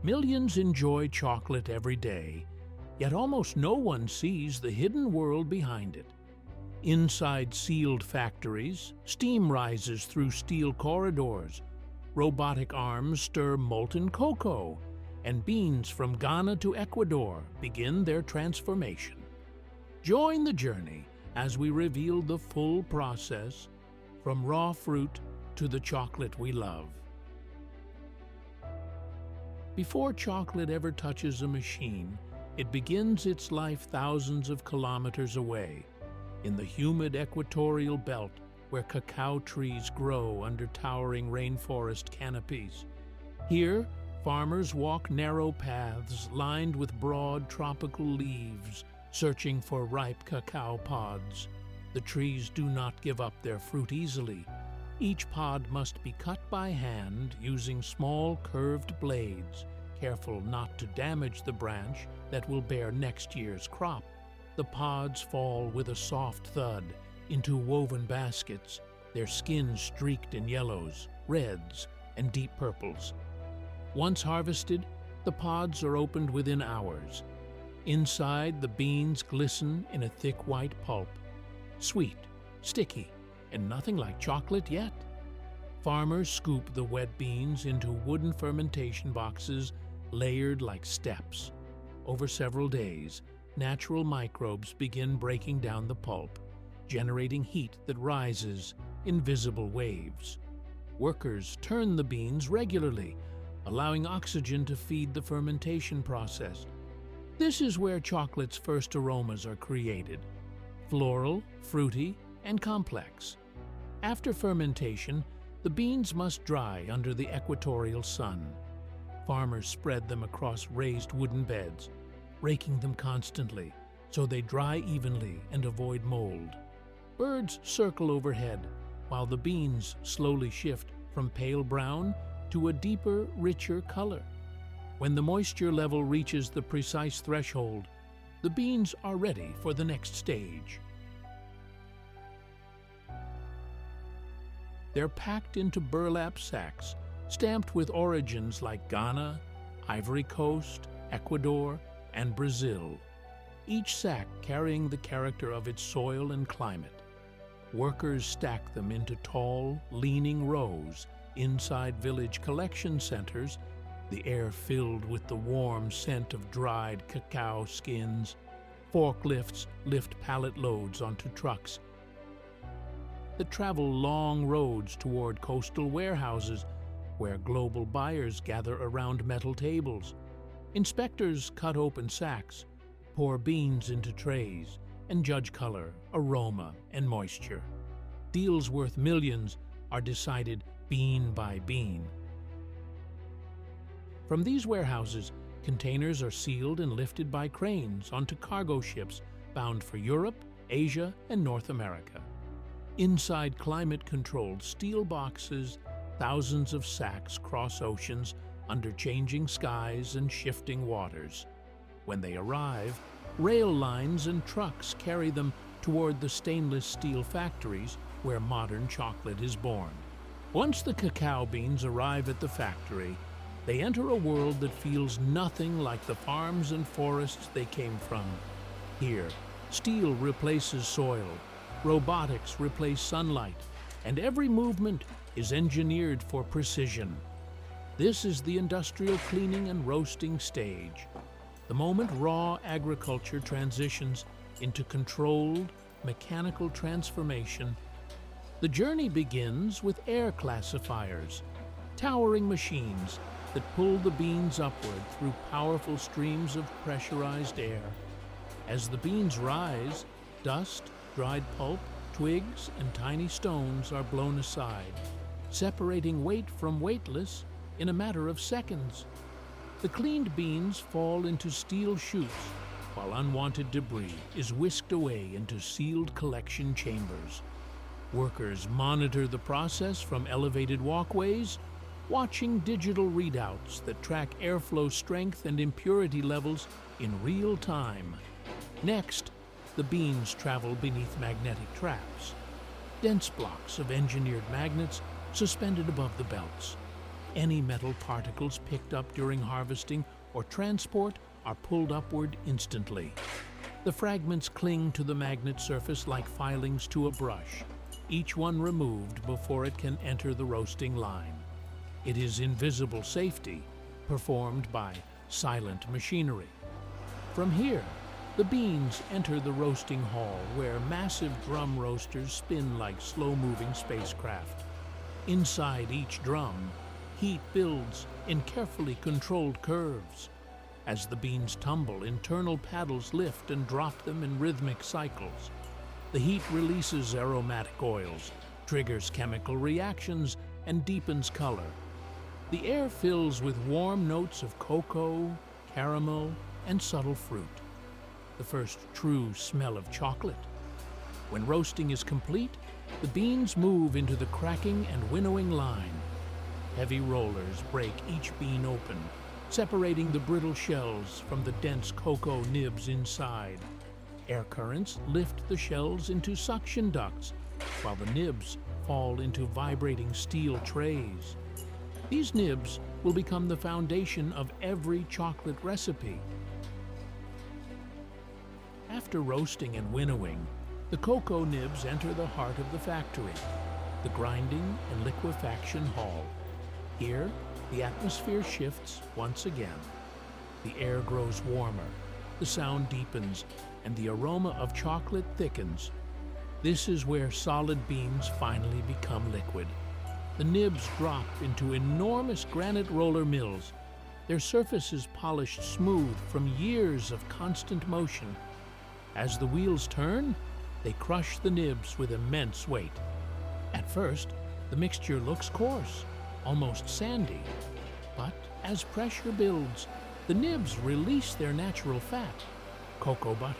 Millions enjoy chocolate every day, yet almost no one sees the hidden world behind it. Inside sealed factories, steam rises through steel corridors, robotic arms stir molten cocoa, and beans from Ghana to Ecuador begin their transformation. Join the journey as we reveal the full process, from raw fruit to the chocolate we love. Before chocolate ever touches a machine, it begins its life thousands of kilometers away, in the humid equatorial belt where cacao trees grow under towering rainforest canopies. Here, farmers walk narrow paths lined with broad tropical leaves, searching for ripe cacao pods. The trees do not give up their fruit easily. Each pod must be cut by hand using small curved blades, careful not to damage the branch that will bear next year's crop. The pods fall with a soft thud into woven baskets, their skins streaked in yellows, reds, and deep purples. Once harvested, the pods are opened within hours. Inside, the beans glisten in a thick white pulp, sweet, sticky, and nothing like chocolate yet. Farmers scoop the wet beans into wooden fermentation boxes layered like steps. Over several days, natural microbes begin breaking down the pulp, generating heat that rises in visible waves. Workers turn the beans regularly, allowing oxygen to feed the fermentation process. This is where chocolate's first aromas are created: floral, fruity, and complex. After fermentation, the beans must dry under the equatorial sun. Farmers spread them across raised wooden beds, raking them constantly so they dry evenly and avoid mold. Birds circle overhead, while the beans slowly shift from pale brown to a deeper, richer color. When the moisture level reaches the precise threshold, the beans are ready for the next stage. They're packed into burlap sacks, stamped with origins like Ghana, Ivory Coast, Ecuador, and Brazil, each sack carrying the character of its soil and climate. Workers stack them into tall, leaning rows inside village collection centers, the air filled with the warm scent of dried cacao skins. Forklifts lift pallet loads onto trucks that travel long roads toward coastal warehouses where global buyers gather around metal tables. Inspectors cut open sacks, pour beans into trays, and judge color, aroma, and moisture. Deals worth millions are decided bean by bean. From these warehouses, containers are sealed and lifted by cranes onto cargo ships bound for Europe, Asia, and North America. Inside climate-controlled steel boxes, thousands of sacks cross oceans under changing skies and shifting waters. When they arrive, rail lines and trucks carry them toward the stainless steel factories where modern chocolate is born. Once the cacao beans arrive at the factory, they enter a world that feels nothing like the farms and forests they came from. Here, steel replaces soil, robotics replace sunlight, and every movement is engineered for precision. This is the industrial cleaning and roasting stage, the moment raw agriculture transitions into controlled, mechanical transformation. The journey begins with air classifiers, towering machines that pull the beans upward through powerful streams of pressurized air. As the beans rise, dust, dried pulp, twigs, and tiny stones are blown aside, separating weight from weightless in a matter of seconds. The cleaned beans fall into steel chutes, while unwanted debris is whisked away into sealed collection chambers. Workers monitor the process from elevated walkways, watching digital readouts that track airflow strength and impurity levels in real time. Next, the beans travel beneath magnetic traps, dense blocks of engineered magnets suspended above the belts. Any metal particles picked up during harvesting or transport are pulled upward instantly. The fragments cling to the magnet surface like filings to a brush, each one removed before it can enter the roasting line. It is invisible safety, performed by silent machinery. From here, the beans enter the roasting hall where massive drum roasters spin like slow-moving spacecraft. Inside each drum, heat builds in carefully controlled curves. As the beans tumble, internal paddles lift and drop them in rhythmic cycles. The heat releases aromatic oils, triggers chemical reactions, and deepens color. The air fills with warm notes of cocoa, caramel, and subtle fruit. The first true smell of chocolate. When roasting is complete, the beans move into the cracking and winnowing line. Heavy rollers break each bean open, separating the brittle shells from the dense cocoa nibs inside. Air currents lift the shells into suction ducts, while the nibs fall into vibrating steel trays. These nibs will become the foundation of every chocolate recipe. After roasting and winnowing, the cocoa nibs enter the heart of the factory, the grinding and liquefaction hall. Here, the atmosphere shifts once again. The air grows warmer, the sound deepens, and the aroma of chocolate thickens. This is where solid beans finally become liquid. The nibs drop into enormous granite roller mills, their surfaces polished smooth from years of constant motion. As the wheels turn, they crush the nibs with immense weight. At first, the mixture looks coarse, almost sandy. But as pressure builds, the nibs release their natural fat, cocoa butter,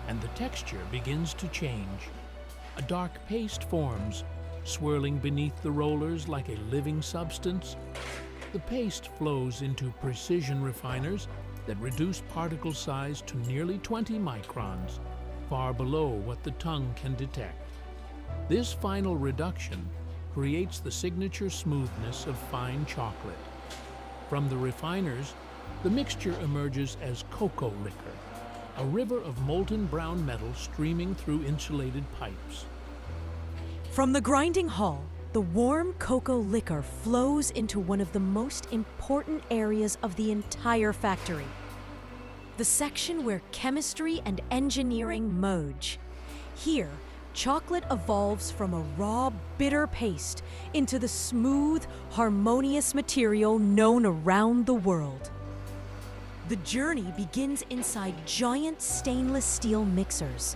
and the texture begins to change. A dark paste forms, swirling beneath the rollers like a living substance. The paste flows into precision refiners that reduce particle size to nearly 20 microns, far below what the tongue can detect. This final reduction creates the signature smoothness of fine chocolate. From the refiners, the mixture emerges as cocoa liquor, a river of molten brown metal streaming through insulated pipes. From the grinding hall, the warm cocoa liquor flows into one of the most important areas of the entire factory, the section where chemistry and engineering merge. Here, chocolate evolves from a raw, bitter paste into the smooth, harmonious material known around the world. The journey begins inside giant stainless steel mixers.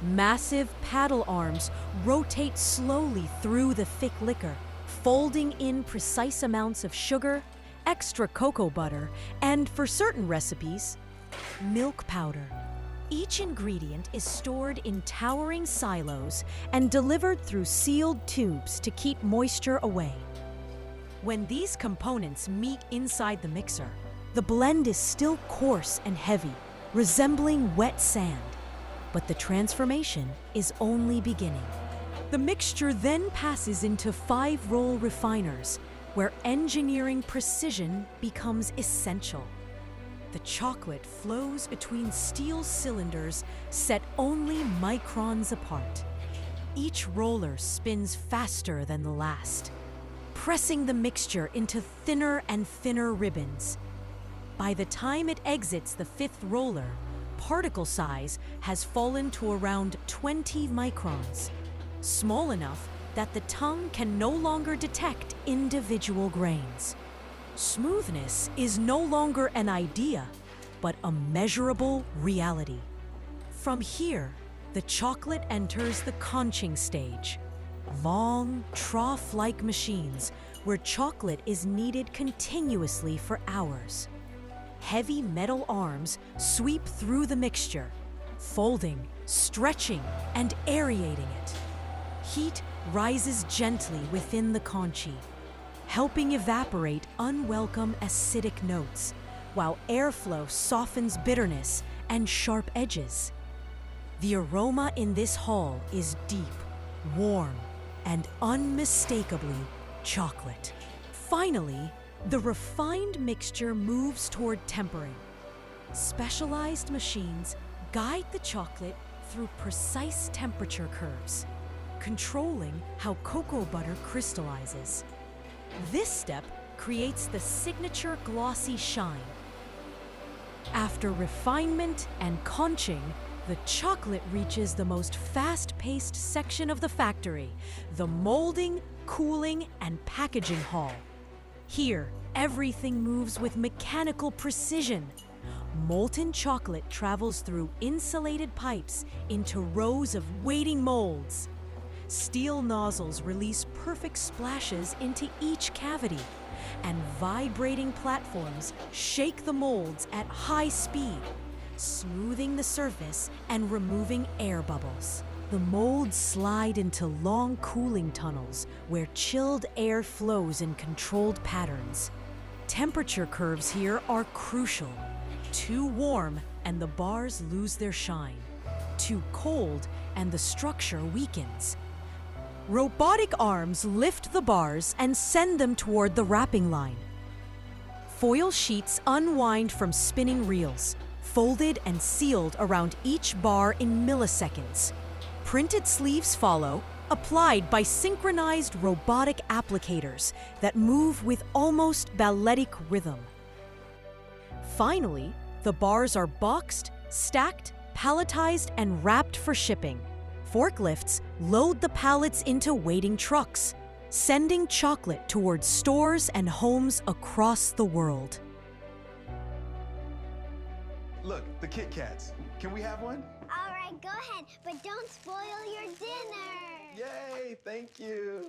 Massive paddle arms rotate slowly through the thick liquor, folding in precise amounts of sugar, extra cocoa butter, and for certain recipes, milk powder. Each ingredient is stored in towering silos and delivered through sealed tubes to keep moisture away. When these components meet inside the mixer, the blend is still coarse and heavy, resembling wet sand. But the transformation is only beginning. The mixture then passes into 5-roll refiners, where engineering precision becomes essential. The chocolate flows between steel cylinders set only microns apart. Each roller spins faster than the last, pressing the mixture into thinner and thinner ribbons. By the time it exits the 5th roller, particle size has fallen to around 20 microns, small enough that the tongue can no longer detect individual grains. Smoothness is no longer an idea, but a measurable reality. From here, the chocolate enters the conching stage, long, trough-like machines where chocolate is kneaded continuously for hours. Heavy metal arms sweep through the mixture, folding, stretching, and aerating it. Heat rises gently within the conchi, helping evaporate unwelcome acidic notes, while airflow softens bitterness and sharp edges. The aroma in this hall is deep, warm, and unmistakably chocolate. Finally, the refined mixture moves toward tempering. Specialized machines guide the chocolate through precise temperature curves, controlling how cocoa butter crystallizes. This step creates the signature glossy shine. After refinement and conching, the chocolate reaches the most fast-paced section of the factory, the molding, cooling, and packaging hall. Here, everything moves with mechanical precision. Molten chocolate travels through insulated pipes into rows of waiting molds. Steel nozzles release perfect splashes into each cavity, and vibrating platforms shake the molds at high speed, smoothing the surface and removing air bubbles. The molds slide into long cooling tunnels where chilled air flows in controlled patterns. Temperature curves here are crucial. Too warm and the bars lose their shine. Too cold and the structure weakens. Robotic arms lift the bars and send them toward the wrapping line. Foil sheets unwind from spinning reels, folded and sealed around each bar in milliseconds. Printed sleeves follow, applied by synchronized robotic applicators that move with almost balletic rhythm. Finally, the bars are boxed, stacked, palletized, and wrapped for shipping. Forklifts load the pallets into waiting trucks, sending chocolate towards stores and homes across the world. Look, the Kit Kats. Can we have one? All right, go ahead, but don't spoil your dinner. Yay, thank you.